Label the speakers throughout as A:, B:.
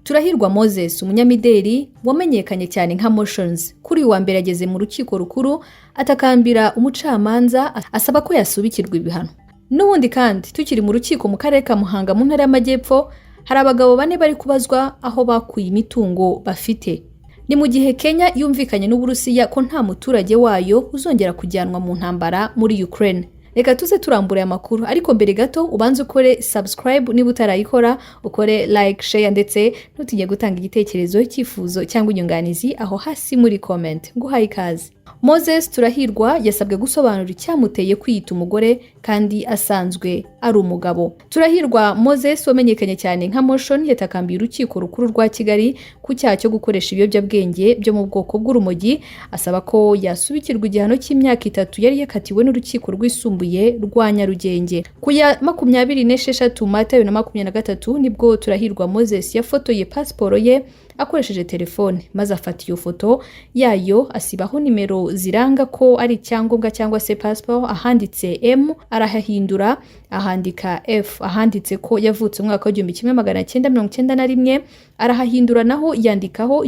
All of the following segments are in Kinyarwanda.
A: Turahirwa Moses umunyamideli wamenyekanye cyane nka Motions kuri uwa mbere ageze mu rukiko rukuru atakambira umucamanza asaba ko yasubikirwa ibihano. N'ubundi kandi tukiri mu rukiko mu karere ka Muhanga mu ntara y'Amajyepfo hari abagabo bane bari kubazwa aho bakuye imitungo bafite. Ni mu gihe Kenya yumvikanye n'Uburusiya ko nta muturage wayo uzongera kujyanwa mu ntambara muri Ukraine. Reka tuze turambura amakuru ariko mbere gato ubanze ukore subscribe niba utarayikora, ukore like, share ndetse ntutinye gutanga igitekerezo, cyifuzo cyangwa inyunganizi aho hasi muri comment. Nguhaye ikaze. Moses Turahirwa yasabwe gusobanura icyamuteye kwiyita umugore kandi asanzwe ari umugabo. Turahirwa Moses wamenyekanye cyane nka Motion yatakambiye urukiko rukuru rwa Kigali ku cyaha cyo gukoresha ibiyobyabwenge byo mu bwoko bw'urumogi, asaba ko yasubikirwa igihano cy'imyaka 3 yari yakatiwe n'urukiko rwisumbuye rwa Nyarugenge. Ku ya 26 Mata 2023 nibwo Turahirwa Moses yafotoye pasiporo ye akoresheje telefone maze afata iyo foto yayo asibaho nimero ziranga ko ari icyangombwa cyangwa se passport, ahanditse M arahahindura ahandika F, ahanditse ko yavutse mu mwaka wa 1991 arahahindura naho yandikaho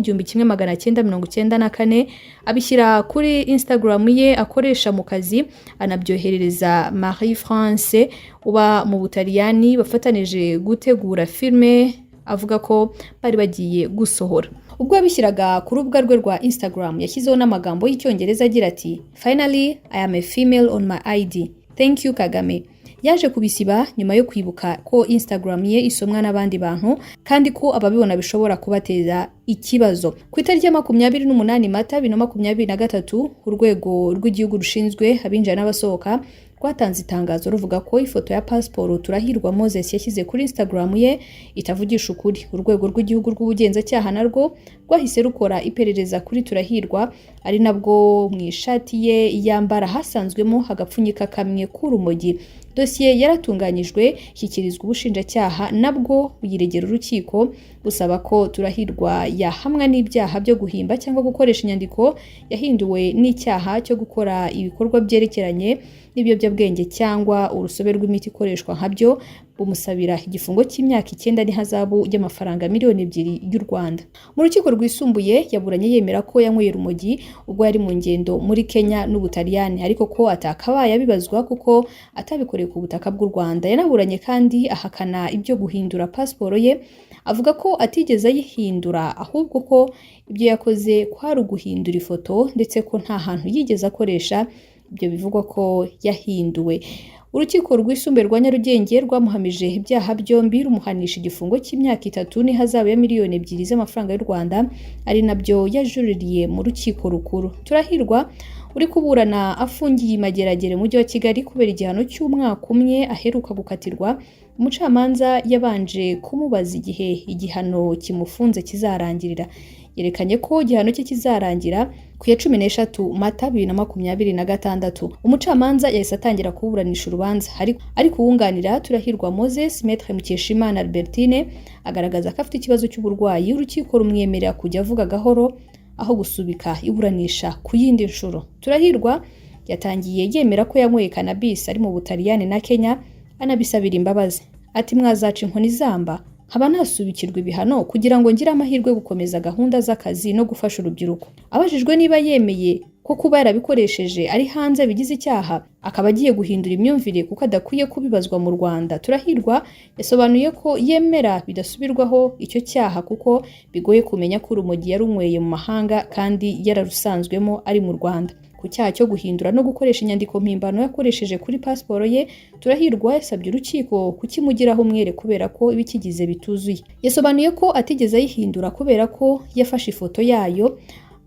A: 1994, abishyira kuri Instagram ye akoresha mu kazi, anabyoherereza Marie France uba mu Butaliyani bafatanije gutegura filme avuga ko bari bagiye gusohora. Ubwo yabishyiraga ku rubuga rwe rwa Instagram yashyizeho n'amagambo y'icyongereza agira ati "Finally I am a female on my ID. Thank you Kagame." Yaje kubisiba nyuma yo kwibuka ko Instagram ye isomwa n'abandi bantu kandi ko ababibona bishobora kubateza ikibazo. Ku itariki ya 28 Mata 2023 urwego rw'igihugu rushinzwe abinjira n'abasohoka rwatanze itangazo ruvuga ko ifoto ya pasiporo Turahirwa Moses yashyize kuri Instagram ye itavugisha ukuri. Urwego rw'igihugu rw'ubugenzacyaha narwo rwahise rukora iperereza kuri Turahirwa, ari nabwo mu ishati ye yambara hasanzwemo agapfunyika kamwe k'urumogi. Dosiye yaratunganyijwe shyikirizwa ubushinjacyaha nabwo buyiregera urukiko busaba ko Turahirwa yahamwa n'ibyaha byo guhimba cyangwa gukoresha inyandiko yahinduwe n'icyaha cyo gukora ibikorwa byerekeranye n'ibiyobyabwenge cyangwa urusobe rw'imiti ikoreshwa nkabyo, bumusabira igifungo cy'imyaka 9 n'ihazabu y'amafaranga miliyoni 2 y'u Rwanda. Mu rukiko rwisumbuye yaburanye yemera ko yanyweye urumogi ubwo yari mu ngendo muri Kenya n'Ubutaliyani, ariko ko atakabaye abibazwa kuko atabikoreye ku butaka bw'u Rwanda. Yanaburanye kandi ahakana ibyo guhindura pasiporo ye, avuga ko atigeze ayihindura ahubwo ko ibyo yakoze kwari uguhindura ifoto ndetse ko nta hantu yigeze akoresha ibyo bivugwa ko yahinduwe. Urukiko rwisumbuye rwa Nyarugenge rwamuhamije ibyaha byombi rumuhanisha igifungo cy'imyaka 3 n'ihazabu ya miliyoni 2 z'amafaranga y'u Rwanda, ari nabyo yajuririye mu rukiko rukuru. Turahirwa uri kuburana afungiye Mageragere mu mujyi wa Kigali kubera igihano cy'umwaka umwe aheruka gukatirwa. Umucamanza yabanje kumubaza igihe igihano kimufunze kizarangirira. Yerekanye ko igihano cye kizarangira ku ya 13 Mata 2026. Umucamanza yahise atangira kuburanisha urubanza, ariko uwunganira Turahirwa Moses Maître Mukeshimana Albertine agaragaza ko afite ikibazo cy'uburwayi. Urukiko rumwemerera kujya avuga gahoro aho gusubika iburanisha ku yindi nshuro. Turahirwa yatangiye yemera ko yanyweye cannabis ari mu Butaliyani na Kenya, anabisabira imbabazi. Ati "Mwazaca inkoni zamba nkaba nasubikirwa ibihano kugira ngo ngire amahirwe gukomeza gahunda z'akazi no gufasha urubyiruko." Abajijwe niba yemeye ko kuba yarabikoresheje ari hanze bigize icyaha akaba agiye guhindura imyumvire kuko adakwiye kubibazwa mu Rwanda, Turahirwa yasobanuye ko yemera bidasubirwaho icyo cyaha kuko bigoye kumenya ko urumogi yarunyweye mu mahanga kandi yararusanzwemo ari mu Rwanda. Ku cyaha cyo guhindura no gukoresha inyandiko mpimbano yakoresheje kuri pasiporo ye, Turahirwa yasabye urukiko kukimugiraho umwere kubera ko ibikigize bituzuye. Yasobanuye ko atigeze ayihindura kubera ko yafashe ifoto yayo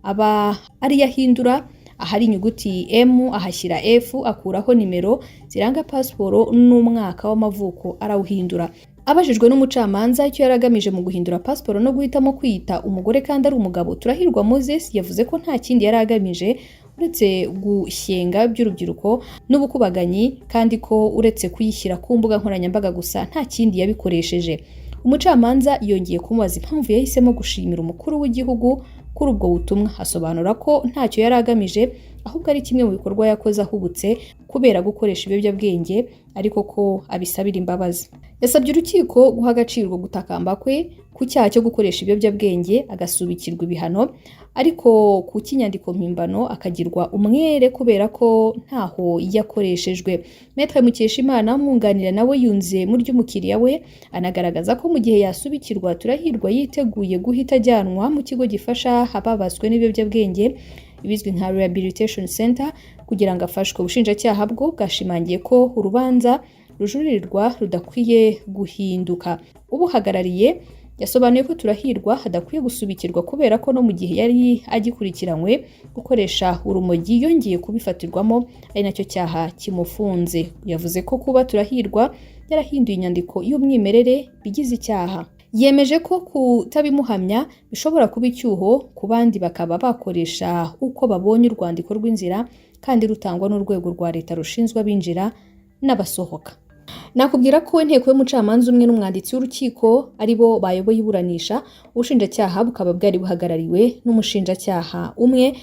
A: aba ari yahindura ahari inyuguti M ahashyira F akuraho nimero ziranga pasiporo n'umwaka w'amavuko arawuhindura. Abajijwe n'umucamanza icyo yaragamije mu guhindura pasiporo no guhitamo kwiyita umugore kandi ari umugabo, Turahirwa Moses yavuze ko nta kindi yaragamije uretse gushyenga by'urubyiruko n'ubukubaganyi kandi ko uretse kuyishyira ku mbuga nkoranyambaga gusa nta kindi yabikoresheje. Umucamanza yongeye kumubaza impamvu yahisemo gushimira umukuru w'igihugu kuri ubwo butumwa, asobanura ko ntacyo yaragamije ahubwo ari kimwe mu bikorwa yakoze ahubutse kubera gukoresha ibiyobyabwenge ariko ko abisabira imbabazi. Yasabye urukiko guha agaciro gutakamba kwe ku cyaha cyo gukoresha ibiyobyabwenge agasubikirwa ibihano, ariko ku cy'inyandiko mpimbano akagirwa umwere kubera ko ntaho yakoreshejwe. Maître Mukeshimana umwunganira nawe yunze mu ry'umukiriya we anagaragaza ko mu gihe yasubikirwa Turahirwa yiteguye guhita ajyanwa mu kigo gifasha ababaswe n'ibiyobyabwenge ibizwi nka Rehabilitation Center kugira ngo afashwe. Ubushinjacyaha bwo bwashimangiye ko urubanza rujuririrwa rudakwiye guhinduka. Ubuhagarariye yasobanuye ko Turahirwa hadakwiye gusubikirwa kubera ko no mu gihe yari agikurikiranywe gukoresha urumogi yongeye kubifatirwamo ari nacyo cyaha kimufunze. Yavuze ko kuba Turahirwa yarahinduye inyandiko y'umwimerere bigize icyaha. Yemeje ko kutabimuhamya bishobora kuba icyuho ku bandi bakaba bakoresha uko babonye urwandiko rw'inzira kandi rutangwa n'urwego rwa leta rushinzwe abinjira n'abasohoka. Nakubwira ko inteko y'umucamanza umwe n'umwanditsi w'urukiko ari bo bayoboye iburanisha, ubushinjacyaha bukaba bwari buhagarariwe n'umushinjacyaha umwe.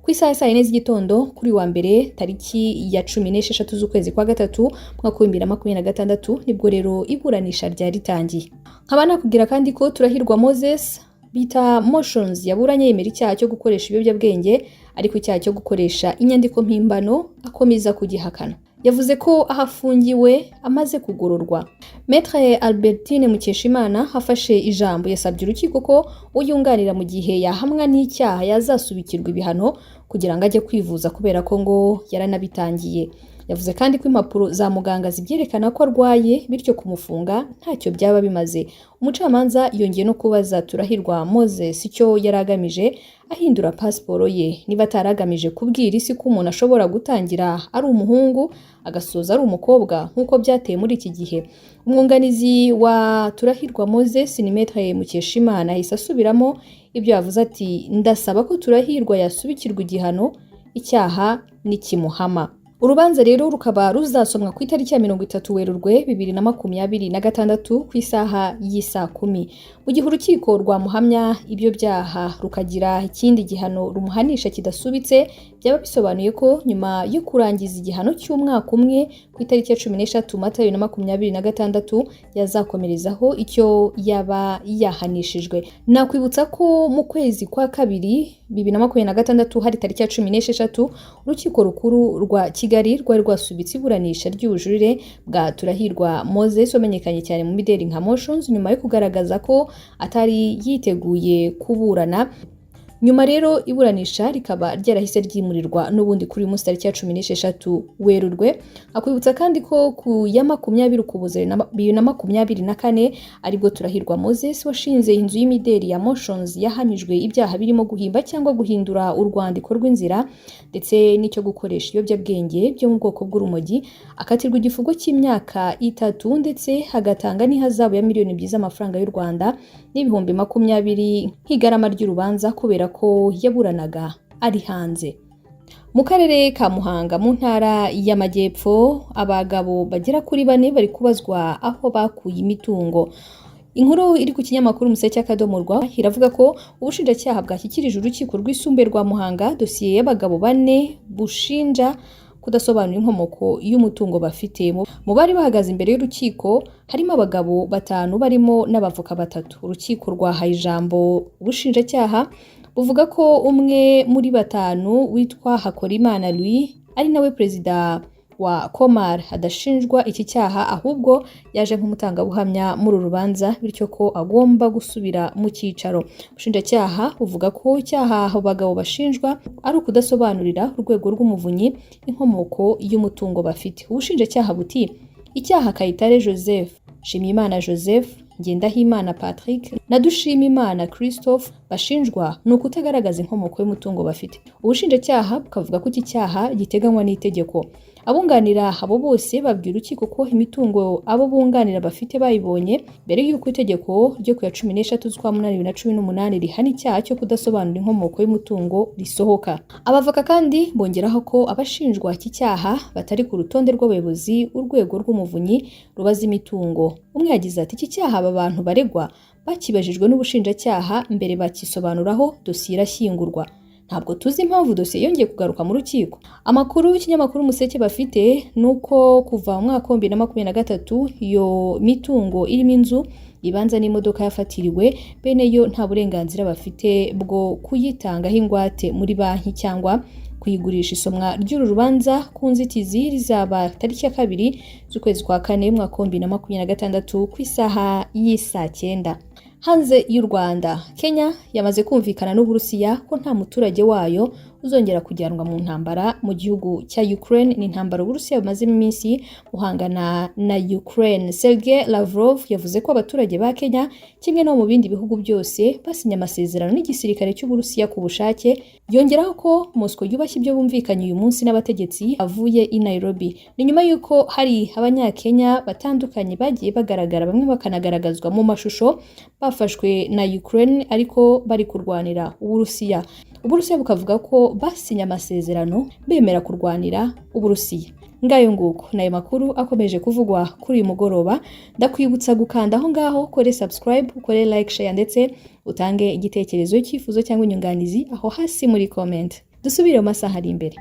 A: Ku isaha ya 4 z'igitondo kuri wa mbere tariki ya 16 z'ukwezi kwa gatatu mwaka wa 2026 nibwo rero iburanisha ryari ritangiye. Nkaba nakubwira kandi ko Turahirwa Moses bita Motions yaburanye yemera icyaha cyo gukoresha ibiyobyabwenge ariko icyaha cyo gukoresha inyandiko mpimbano akomeza kugihakana. Yavuze ko ahafungiwe amaze kugororwa. Maître Albertine Mukeshimana hafashe ijambo yasabye urukiko ko uyunganira mu gihe yahamwa n'icyaha yazasubikirwa ibihano kugira ngo ajye kwivuza kubera ko ngo yaranabitangiye. Yavuze kandi ko impapuro za muganga zibyerekana ko arwaye bityo kumufunga ntacyo byaba bimaze. Umucamanza yongeye no kubaza Turahirwa Moses icyo yaragamije ahindura pasiporo ye, niba ataragamije kubwira isi ko umuntu ashobora gutangira ari umuhungu agasoza ari umukobwa nk'uko byateye muri iki gihe. Umwunganizi wa Turahirwa Moses ni Maître Mukeshimana yahise asubiramo ibyo yavuze ati ndasaba ko Turahirwa yasubikirwa igihano icyaha nikimuhama. Urubanza rero rukaba ruzasomwa ku itariki ya 30 Werurwe 2026 ku isaha y'isa 10. Mu gihe urukiko rwamuhamya ibyo byaha rukagira ikindi gihano rumuhanisha kidasubitse, byaba bisobanuye ko nyuma yo kurangiza igihano cy'umwaka umwe ku itariki ya 16 Mata 2026 yazakomerezaho icyo yaba yahanishijwe. Nakwibutsa ko mu kwezi kwa kabiri 2026 hari tariki ya 16 urukiko rukuru rwa Kigali rwari rwasubitse iburanisha ry'ubujurire bwa Turahirwa Moses wamenyekanye cyane mu mideli nka Motions nyuma yo kugaragaza ko atari yiteguye kuburana. Nyuma rero iburanisha rikaba ryarahise ryimurirwa n'ubundi kuri munsi tariki ya 16 Werurwe. Akwibutsa kandi ko ku ya 20 Ukuboza 2024 aribwo Turahirwa Moses washinze inzu y'imideli ya Motions yahamijwe ibyaha birimo guhimba cyangwa guhindura urwandiko rw'inzira ndetse n'icyo gukoresha ibiyobyabwenge byo mu bwoko bw'urumogi, akatirwa igifungo cy'imyaka 3 ndetse hagatanga n'ihazabu ya miliyoni z'amafaranga y'u Rwanda n'ibihumbi 20 nk'igarama ry'urubanza kubera ko yaburanaga ari hanze. Mu karere ka Muhanga mu ntara y'Amajyepfo abagabo bagera kuri 4 bari kubazwa aho bakuye imitungo. Inkuru iri ku kinyamakuru Umuseke akadomorwa iravuga ko ubushinjacyaha bwashyikirije urukiko rw'isumbe rwa Muhanga dosiye y'abagabo 4 bushinja kudasobanura inkomoko y'umutungo bafite. Mu bari bahagaze imbere y'urukiko harimo abagabo 5 barimo n'abavoka 3. Urukiko rwahaye ijambo ubushinjacyaha buvuga ko umwe muri 5 witwa Hakorimana Louis ari nawe perezida wa Komar adashinjwa iki cyaha ahubwo yaje nk'umutangabuhamya muri rubanza bityo ko agomba gusubira mu cyicaro. Ubushinjacyaha buvuga ko icyaha abo bagabo bashinjwa ari ukudasobanurira urwego rw'umuvunyi inkomoko y'umutungo bafite. Ubushinjacyaha buti icyaha Kayitare Joseph, Shimimana Joseph, Ngendahimana Patrick na Dushimimana Christophe bashinjwa no kutagaragaza inkomoko y'umutungo bafite. Ubushinjacyaha bukavuga ko iki cyaha giteganywa n'itegeko. Abunganira abo bose babwira urukiko ko imitungo abo bunganira bafite bayibonye mbere y'uko itegeko ryo ku ya 13 z'ukwa 2018 rihana icyaha cyo kudasobanura inkomoko y'umutungo risohoka. Abavoka kandi bongeraho ko abashinjwa iki cyaha batari ku rutonde rw'abayobozi urwego rw'umuvunyi rubaza imitungo. Umwe yagize ati iki cyaha aba bantu baregwa bakibajijwe n'ubushinjacyaha mbere bakisobanuraho dosiye irashyingurwa. ntabwo tuzi impamvu dosiye yongeye kugaruka mu rukiko. Amakuru y'ikinyamakuru Umuseke bafite nuko kuva mu mwaka wa 2023 iyo mitungo irimo inzu ibanza n'imodoka yafatiriwe bene yo nta burenganzira bafite bwo kuyitangaho ingwate muri banki cyangwa kuyigurisha. Isomwa ry'uru rubanza ku nzitizi rizaba tariki ya 2 z'ukwezi kwa 4 mwaka wa 2026 ku isaha y'isa 9. Hanze y'u Rwanda, Kenya yamaze kumvikana n'Uburusiya ko nta muturage wayo uzongera kujyanwa mu ntambara mu gihugu cya Ukraine. Ni intambara Uburusiya bumaze iminsi buhangana na Ukraine. Sergei Lavrov yavuze ko abaturage ba Kenya kimwe no mu bindi bihugu byose basinye amasezerano n'igisirikare cy'Uburusiya ku bushake. Yongeraho ko Moscow yubashye ibyo bumvikanye uyu munsi n'abategetsi avuye i Nairobi. Ni nyuma yuko hari abanyakenya batandukanye bagiye bagaragara, bamwe bakanagaragazwa mu mashusho bafashwe na Ukraine ariko bari kurwanira Uburusiya. Uburusiya bukavuga ko basinye amasezerano bemera kurwanira Uburusiya. Ngayo nguko nayo makuru akomeje kuvugwa kuri uyu mugoroba. Ndakwibutsa gukanda aho ngaho, kore subscribe, kore like, share ndetse utange igitekerezo, icyifuzo cyangwa inyunganizi aho hasi muri comment. Dusubire mu masaha ari imbere.